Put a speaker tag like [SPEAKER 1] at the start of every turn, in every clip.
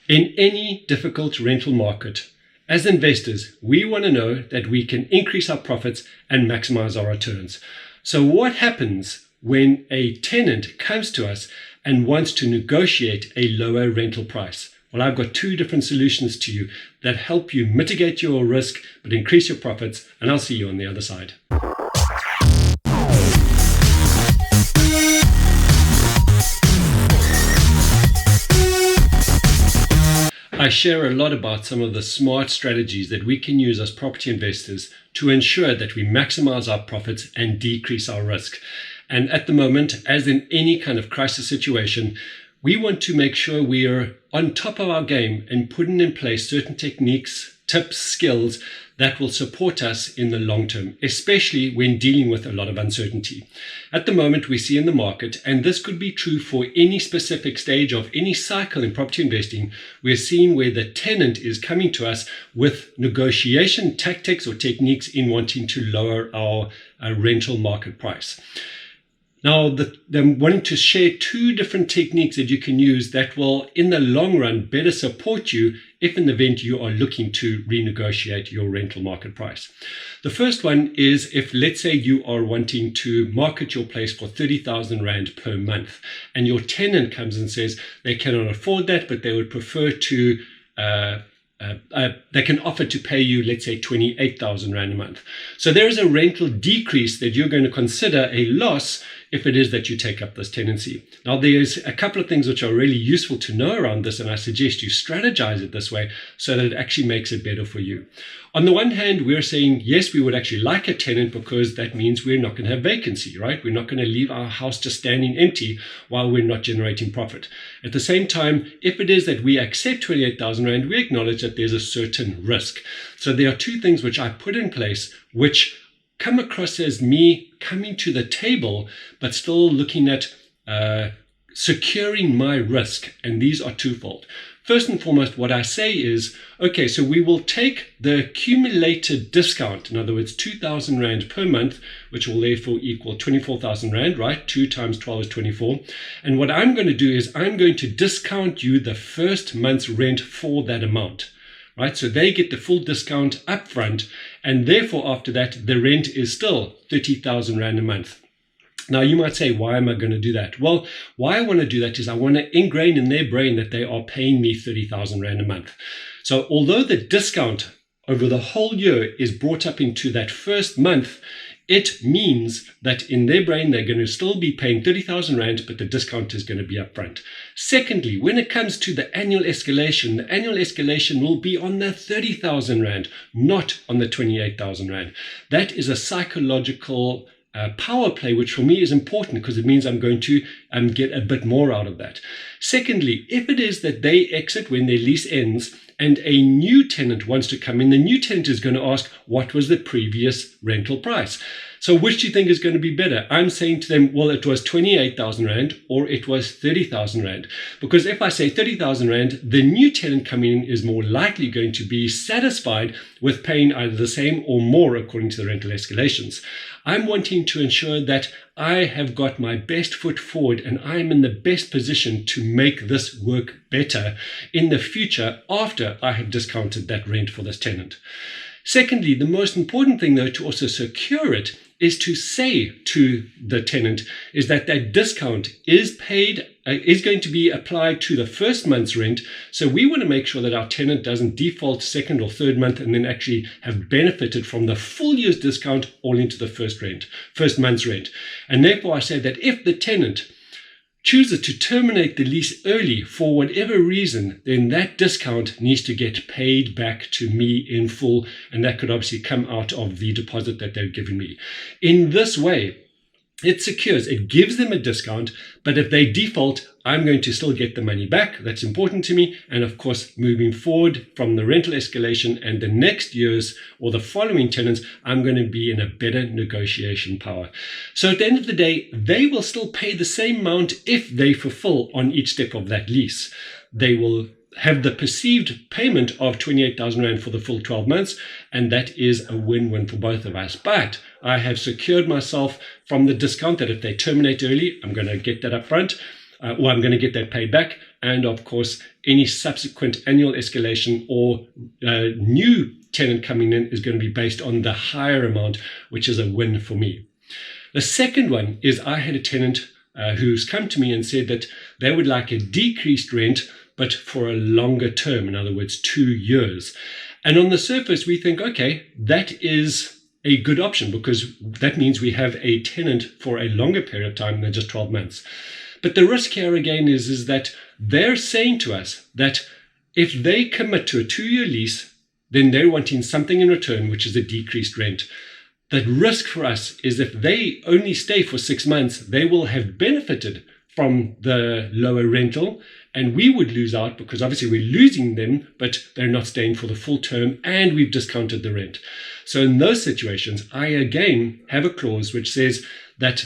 [SPEAKER 1] In any difficult rental market, as investors, we want to know that we can increase our profits and maximize our returns. So what happens when a tenant comes to us and wants to negotiate a lower rental price? Well, I've got two different solutions to you that help you mitigate your risk but increase your profits, and I'll see you on the other side. I share a lot about some of the smart strategies that we can use as property investors to ensure that we maximize our profits and decrease our risk. And at the moment, as in any kind of crisis situation, we want to make sure we are on top of our game and putting in place certain techniques, tips, skills that will support us in the long term, especially when dealing with a lot of uncertainty. At the moment, we see in the market, and this could be true for any specific stage of any cycle in property investing, we're seeing where the tenant is coming to us with negotiation tactics or techniques in wanting to lower our rental market price. Now, I'm wanting to share two different techniques that you can use that will, in the long run, better support you if in the event you are looking to renegotiate your rental market price. The first one is if, let's say, you are wanting to market your place for 30,000 Rand per month, and your tenant comes and says they cannot afford that, but they would prefer to they can offer to pay you, let's say, 28,000 Rand a month. So there is a rental decrease that you're going to consider a loss if it is that you take up this tenancy. Now, there's a couple of things which are really useful to know around this, and I suggest you strategize it this way so that it actually makes it better for you. On the one hand, we're saying, yes, we would actually like a tenant because that means we're not going to have vacancy, right? We're not going to leave our house just standing empty while we're not generating profit. At the same time, if it is that we accept 28,000 Rand, we acknowledge that there's a certain risk. So there are two things which I put in place which come across as me coming to the table, but still looking at securing my risk. And these are twofold. First and foremost, what I say is, okay, so we will take the accumulated discount, in other words, 2,000 Rand per month, which will therefore equal 24,000 Rand, right? 2 times 12 is 24. And what I'm going to do is I'm going to discount you the first month's rent for that amount. Right, so they get the full discount upfront, and therefore after that, the rent is still 30,000 Rand a month. Now, you might say, why am I going to do that? Well, why I want to do that is I want to ingrain in their brain that they are paying me 30,000 Rand a month. So although the discount over the whole year is brought up into that first month, it means that in their brain, they're going to still be paying 30,000 Rand, but the discount is going to be upfront. Secondly, when it comes to the annual escalation will be on the 30,000 Rand, not on the 28,000 Rand. That is a psychological power play, which for me is important because it means I'm going to get a bit more out of that. Secondly, if it is that they exit when their lease ends and a new tenant wants to come in, the new tenant is going to ask, what was the previous rental price? So which do you think is going to be better? I'm saying to them, well, it was 28,000 Rand or it was 30,000 Rand. Because if I say 30,000 Rand, the new tenant coming in is more likely going to be satisfied with paying either the same or more according to the rental escalations. I'm wanting to ensure that I have got my best foot forward and I'm in the best position to make this work better in the future after I have discounted that rent for this tenant. Secondly, the most important thing, though, to also secure it is to say to the tenant is that that discount is going to be applied to the first month's rent. So we want to make sure that our tenant doesn't default second or third month and then actually have benefited from the full year's discount all into the first month's rent. And therefore I say that if the tenant chooses to terminate the lease early for whatever reason, then that discount needs to get paid back to me in full. And that could obviously come out of the deposit that they've given me. In this way, it secures, it gives them a discount, but if they default, I'm going to still get the money back. That's important to me. And of course, moving forward from the rental escalation and the next year's or the following tenants, I'm going to be in a better negotiation power. So at the end of the day, they will still pay the same amount if they fulfill on each step of that lease. They will have the perceived payment of 28,000 Rand for the full 12 months, and that is a win-win for both of us. But I have secured myself from the discount that if they terminate early, I'm going to get that up front, or I'm going to get that paid back. and of course any subsequent annual escalation or new tenant coming in is going to be based on the higher amount, which is a win for me. The second one is I had a tenant who's come to me and said that they would like a decreased rent, but for a longer term, in other words, 2 years. And on the surface, we think, okay, that is a good option because that means we have a tenant for a longer period of time than just 12 months. But the risk here again is that they're saying to us that if they commit to a 2-year lease, then they're wanting something in return, which is a decreased rent. The risk for us is if they only stay for 6 months, they will have benefited from the lower rental, and we would lose out because obviously we're losing them, but they're not staying for the full term and we've discounted the rent. So in those situations, I again have a clause which says that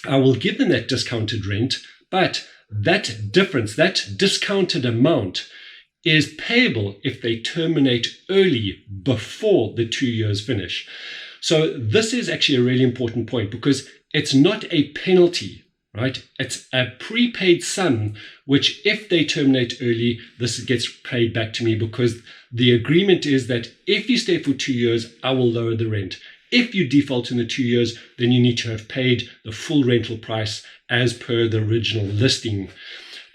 [SPEAKER 1] I will give them that discounted rent, but that difference, that discounted amount is payable if they terminate early before the 2 years finish. So this is actually a really important point because it's not a penalty, right? It's a prepaid sum, which if they terminate early, this gets paid back to me because the agreement is that if you stay for 2 years, I will lower the rent. If you default in the 2 years, then you need to have paid the full rental price as per the original listing.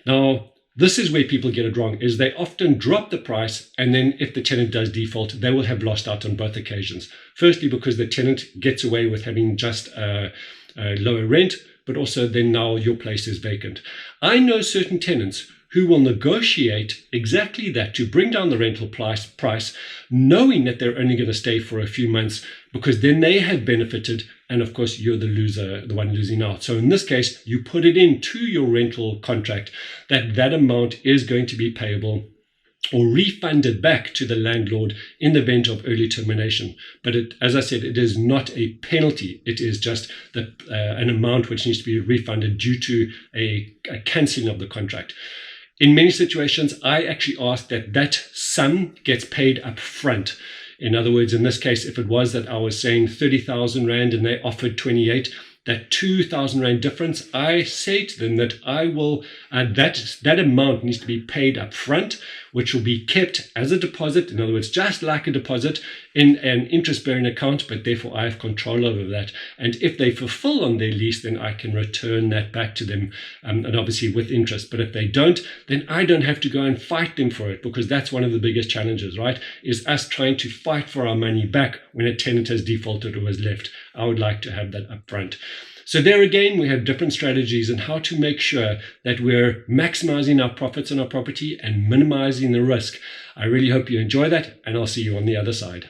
[SPEAKER 1] Now, this is where people get it wrong, is they often drop the price, and then if the tenant does default, they will have lost out on both occasions. Firstly, because the tenant gets away with having just a lower rent, but also then now your place is vacant. I know certain tenants who will negotiate exactly that to bring down the rental price, knowing that they're only going to stay for a few months, because then they have benefited, and of course you're the loser, the one losing out. So in this case, you put it into your rental contract that that amount is going to be payable or refunded back to the landlord in the event of early termination. But as I said, it is not a penalty. It is just an amount which needs to be refunded due to a cancelling of the contract. In many situations, I actually ask that that sum gets paid up front. In other words, in this case, if it was that I was saying 30,000 Rand and they offered 28, that 2,000 Rand difference, I say to them that I will, that amount needs to be paid up front, which will be kept as a deposit. In other words, just like a deposit in an interest-bearing account, but therefore I have control over that. And if they fulfill on their lease, then I can return that back to them, and obviously with interest. But if they don't, then I don't have to go and fight them for it, because that's one of the biggest challenges, right? Is us trying to fight for our money back when a tenant has defaulted or was left. I would like to have that up front. So there again, we have different strategies on how to make sure that we're maximizing our profits on our property and minimizing the risk. I really hope you enjoy that, and I'll see you on the other side.